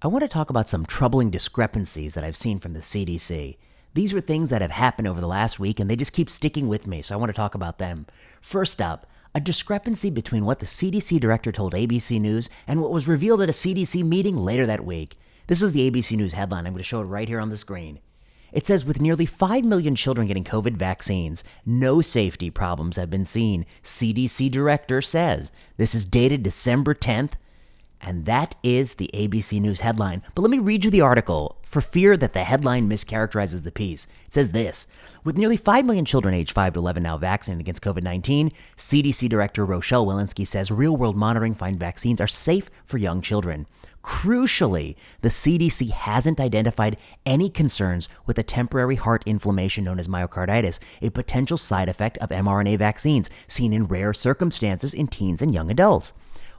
I want to talk about some troubling discrepancies that I've seen from the CDC. These are things that have happened over the last week and they just keep sticking with me, so I want to talk about them. First up, a discrepancy between what the CDC director told ABC News and what was revealed at a CDC meeting later that week. This is the ABC News headline. I'm going to show it right here on the screen. It says, with nearly 5 million children getting COVID vaccines, no safety problems have been seen, CDC director says. This is dated December 10th. And that is the ABC News headline. But let me read you the article for fear that the headline mischaracterizes the piece. It says this: with nearly 5 million children aged 5 to 11 now vaccinated against COVID-19, CDC Director Rochelle Walensky says real-world monitoring finds vaccines are safe for young children. Crucially, the CDC hasn't identified any concerns with a temporary heart inflammation known as myocarditis, a potential side effect of mRNA vaccines seen in rare circumstances in teens and young adults.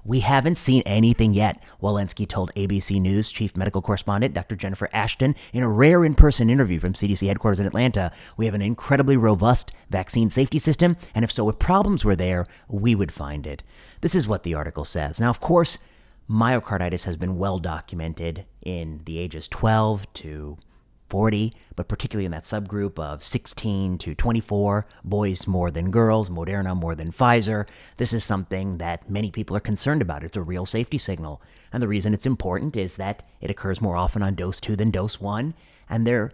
We haven't seen anything yet, Walensky told ABC News chief medical correspondent Dr. Jennifer Ashton in a rare in-person interview from CDC headquarters in Atlanta. We have an incredibly robust vaccine safety system, and if so, if problems were there, we would find it. This is what the article says. Now, of course, myocarditis has been well documented in the ages 12 to 40, but particularly in that subgroup of 16 to 24, boys more than girls, Moderna more than Pfizer. This is something that many people are concerned about. It's a real safety signal. And the reason it's important is that it occurs more often on dose 2 than dose 1, and there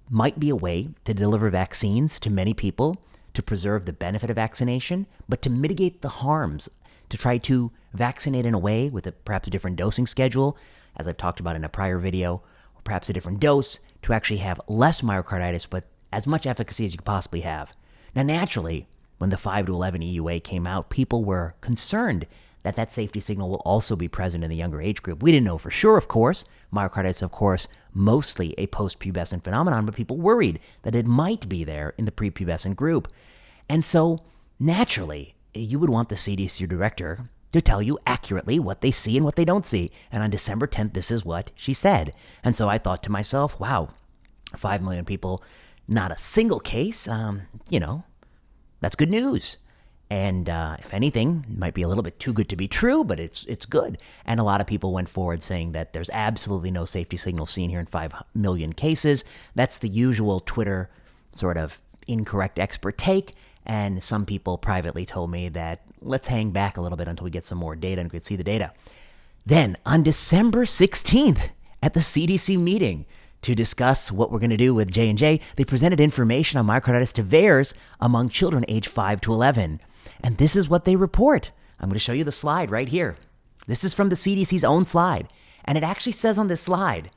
might be a way to deliver vaccines to many people to preserve the benefit of vaccination, but to mitigate the harms, to try to vaccinate in a way with perhaps a different dosing schedule, as I've talked about in a prior video, or perhaps a different dose, to actually have less myocarditis, but as much efficacy as you could possibly have. Now, naturally, when the 5 to 11 EUA came out, people were concerned that that safety signal will also be present in the younger age group. We didn't know for sure, of course. Myocarditis, of course, mostly a post-pubescent phenomenon, but people worried that it might be there in the prepubescent group. And so, naturally, you would want the CDC director to tell you accurately what they see and what they don't see. And on December 10th, this is what she said. And so I thought to myself, wow, 5 million people, not a single case, that's good news. And if anything, it might be a little bit too good to be true, but it's good. And a lot of people went forward saying that there's absolutely no safety signal seen here in 5 million cases. That's the usual Twitter sort of incorrect expert take. And some people privately told me that let's hang back a little bit until we get some more data and we could see the data. Then on December 16th at the CDC meeting to discuss what we're going to do with J&J, they presented information on myocarditis to VAERS among children aged 5 to 11. And this is what they report. I'm going to show you the slide right here. This is from the CDC's own slide. And it actually says on this slide,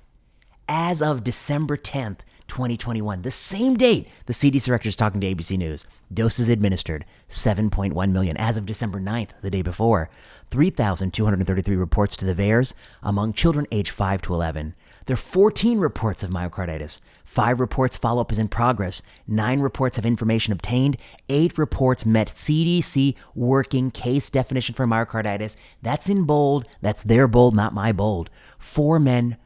as of December 10th, 2021, the same date the CDC director is talking to ABC News. Doses administered, 7.1 million. As of December 9th, the day before, 3,233 reports to the VAERS among children aged 5 to 11. There are 14 reports of myocarditis. 5 reports follow-up is in progress. 9 reports have information obtained. 8 reports met CDC working case definition for myocarditis. That's in bold. That's their bold, not my bold. 4 men,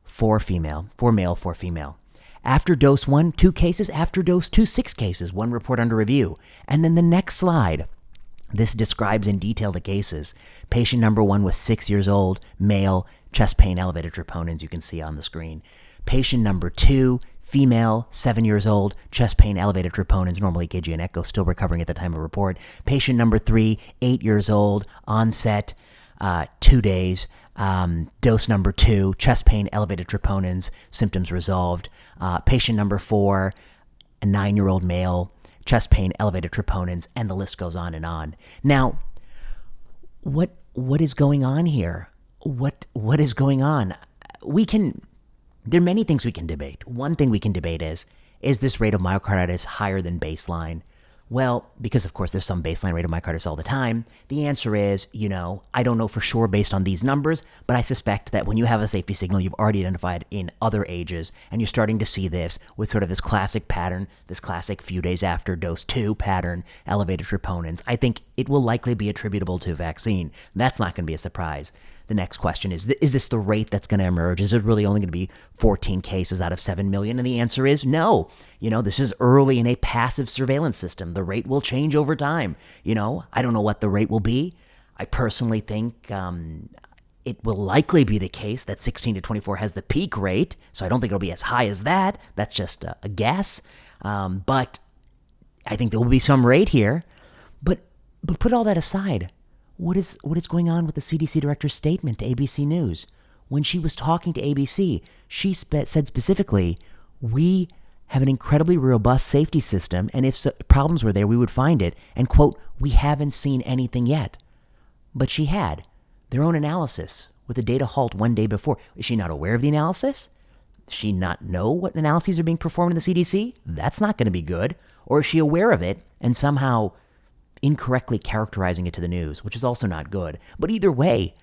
4 female. 4 male, 4 female. After dose 1, 2 cases. After dose 2, 6 cases. 1 report under review. And then the next slide. This describes in detail the cases. Patient number 1 was 6 years old, male, chest pain, elevated troponins, you can see on the screen. Patient number 2, female, 7 years old, chest pain, elevated troponins, normal EKG and echo, still recovering at the time of report. Patient number 3, 8 years old, onset, 2 days. Dose number 2, chest pain, elevated troponins, symptoms resolved. Patient number 4, a 9-year-old male, chest pain, elevated troponins, and the list goes on and on. Now, what is going on here? What is going on? There are many things we can debate. One thing we can debate is this rate of myocarditis higher than baseline? Well, because of course there's some baseline rate of myocarditis all the time. The answer is, I don't know for sure based on these numbers, but I suspect that when you have a safety signal you've already identified in other ages, and you're starting to see this with sort of this classic pattern, this classic few days after dose 2 pattern, elevated troponins, I think it will likely be attributable to vaccine. That's not going to be a surprise. The next question is this the rate that's going to emerge? Is it really only going to be 14 cases out of 7 million? And the answer is no. This is early in a passive surveillance system. The rate will change over time. I don't know what the rate will be. I personally think It will likely be the case that 16 to 24 has the peak rate, so I don't think it'll be as high as that. That's just a guess. But I think there will be some rate here. But put all that aside, what is going on with the CDC director's statement to ABC News? When she was talking to ABC, she said specifically, we have an incredibly robust safety system, and if problems were there, we would find it. And, quote, we haven't seen anything yet. But she had their own analysis with a data halt one day before. Is she not aware of the analysis? Does she not know what analyses are being performed in the CDC? That's not going to be good. Or is she aware of it and somehow incorrectly characterizing it to the news, which is also not good. But either way,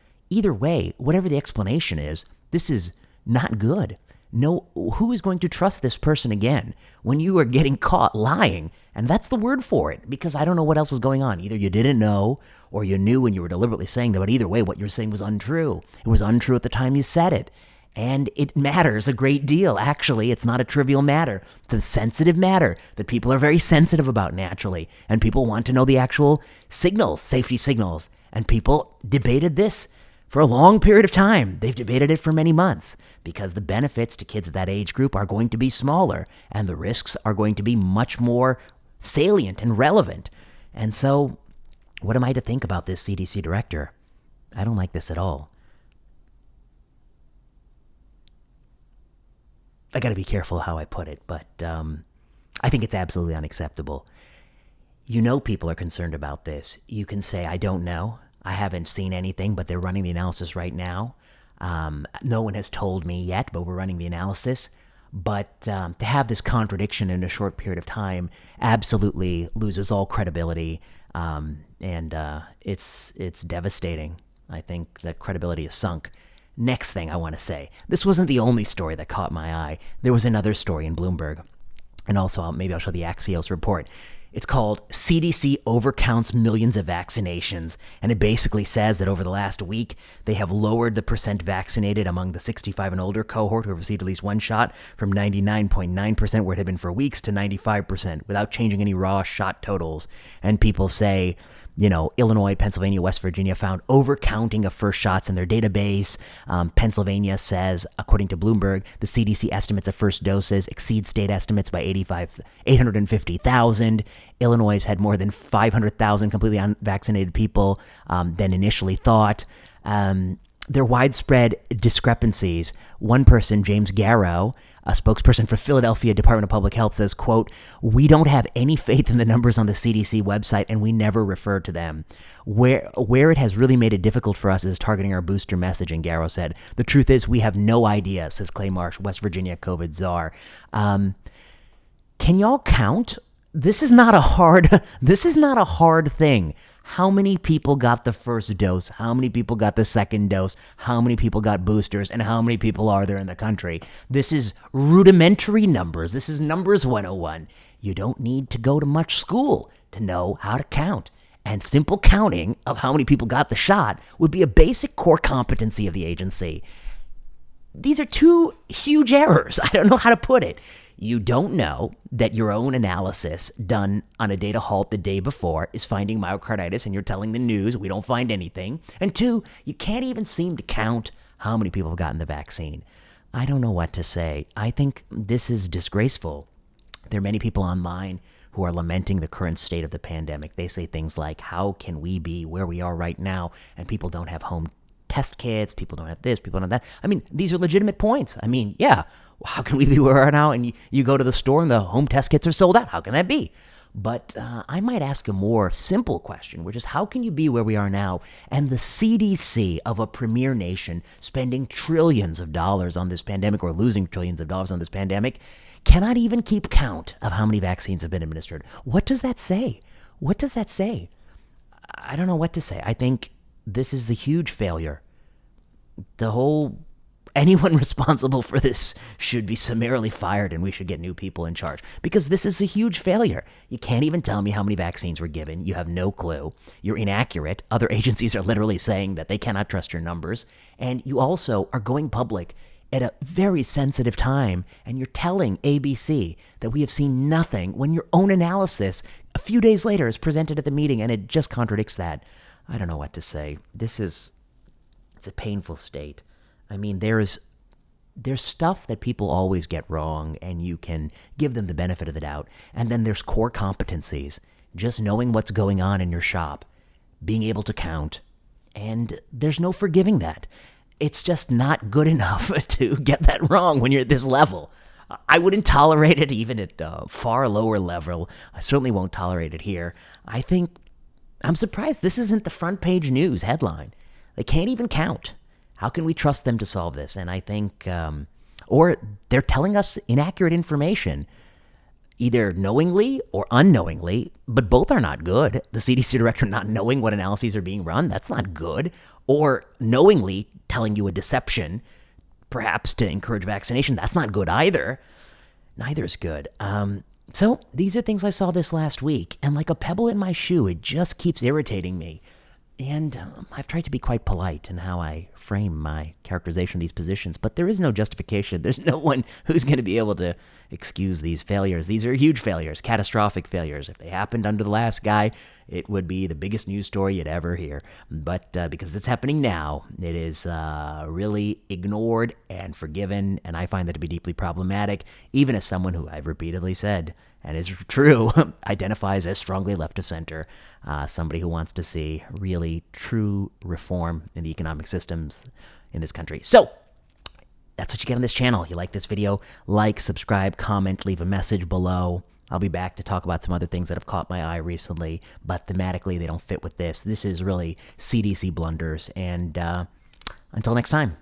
whatever the explanation is, this is not good. No, who is going to trust this person again when you are getting caught lying? And that's the word for it, because I don't know what else is going on. Either you didn't know or you knew and you were deliberately saying that, but either way, what you're saying was untrue. It was untrue at the time you said it. And it matters a great deal. Actually, it's not a trivial matter. It's a sensitive matter that people are very sensitive about naturally. And people want to know the actual signals, safety signals. And people debated this for a long period of time. They've debated it for many months because the benefits to kids of that age group are going to be smaller and the risks are going to be much more salient and relevant. And so, what am I to think about this CDC director? I don't like this at all. I got to be careful how I put it, but I think it's absolutely unacceptable. You know people are concerned about this. You can say, I don't know. I haven't seen anything, but they're running the analysis right now. No one has told me yet, but we're running the analysis. But to have this contradiction in a short period of time absolutely loses all credibility, and it's devastating. I think that credibility is sunk. Next thing I want to say, this wasn't the only story that caught my eye. There was another story in Bloomberg, and also maybe I'll show the Axios report. It's called CDC Overcounts Millions of Vaccinations, and it basically says that over the last week, they have lowered the percent vaccinated among the 65 and older cohort who have received at least one shot from 99.9%, where it had been for weeks, to 95% without changing any raw shot totals. And people say, you know, Illinois, Pennsylvania, West Virginia found overcounting of first shots in their database. Pennsylvania says, according to Bloomberg, the CDC estimates of first doses exceed state estimates by 850,000. Illinois had more than 500,000 completely unvaccinated people than initially thought. There are widespread discrepancies. One person, James Garrow, a spokesperson for Philadelphia Department of Public Health, says, quote, we don't have any faith in the numbers on the CDC website, and we never refer to them. Where it has really made it difficult for us is targeting our booster messaging, Garrow said. The truth is we have no idea, says Clay Marsh, West Virginia COVID czar. Can y'all count? This is not a hard thing. How many people got the first dose? How many people got the second dose? How many people got boosters? And how many people are there in the country? This is rudimentary numbers. This is numbers 101. You don't need to go to much school to know how to count. And simple counting of how many people got the shot would be a basic core competency of the agency. These are two huge errors. I don't know how to put it. You don't know that your own analysis done on a data halt the day before is finding myocarditis, and you're telling the news we don't find anything. And two, you can't even seem to count how many people have gotten the vaccine. I don't know what to say. I think this is disgraceful. There are many people online who are lamenting the current state of the pandemic. They say things like, how can we be where we are right now and people don't have home test kits, people don't have this, people don't have that. I mean, these are legitimate points. I mean, yeah, how can we be where we are now and you go to the store and the home test kits are sold out? How can that be? But I might ask a more simple question, which is how can you be where we are now and the CDC of a premier nation spending trillions of dollars on this pandemic, or losing trillions of dollars on this pandemic, cannot even keep count of how many vaccines have been administered? What does that say? What does that say? I don't know what to say. I think this is the huge failure. Anyone responsible for this should be summarily fired, and we should get new people in charge, because this is a huge failure. You can't even tell me how many vaccines were given. You have no clue. You're inaccurate. Other agencies are literally saying that they cannot trust your numbers. And you also are going public at a very sensitive time, and you're telling ABC that we have seen nothing when your own analysis a few days later is presented at the meeting, and it just contradicts that. I don't know what to say. It's it's a painful state. I mean, there's stuff that people always get wrong, and you can give them the benefit of the doubt. And then there's core competencies, just knowing what's going on in your shop, being able to count, and there's no forgiving that. It's just not good enough to get that wrong when you're at this level. I wouldn't tolerate it even at a far lower level. I certainly won't tolerate it here. I'm surprised this isn't the front page news headline. They can't even count. How can we trust them to solve this? And I think, or they're telling us inaccurate information, either knowingly or unknowingly, but both are not good. The CDC director not knowing what analyses are being run, that's not good. Or knowingly telling you a deception, perhaps to encourage vaccination, that's not good either. Neither is good. So these are things I saw this last week, and like a pebble in my shoe, it just keeps irritating me. And I've tried to be quite polite in how I frame my characterization of these positions, but there is no justification. There's no one who's going to be able to excuse these failures. These are huge failures, catastrophic failures. If they happened under the last guy, it would be the biggest news story you'd ever hear. But because it's happening now, it is really ignored and forgiven, and I find that to be deeply problematic, even as someone who I've repeatedly said, and is true, identifies as strongly left of center, somebody who wants to see really true reform in the economic systems in this country. So that's what you get on this channel. If you like this video, like, subscribe, comment, leave a message below. I'll be back to talk about some other things that have caught my eye recently, but thematically they don't fit with this. This is really CDC blunders, and until next time.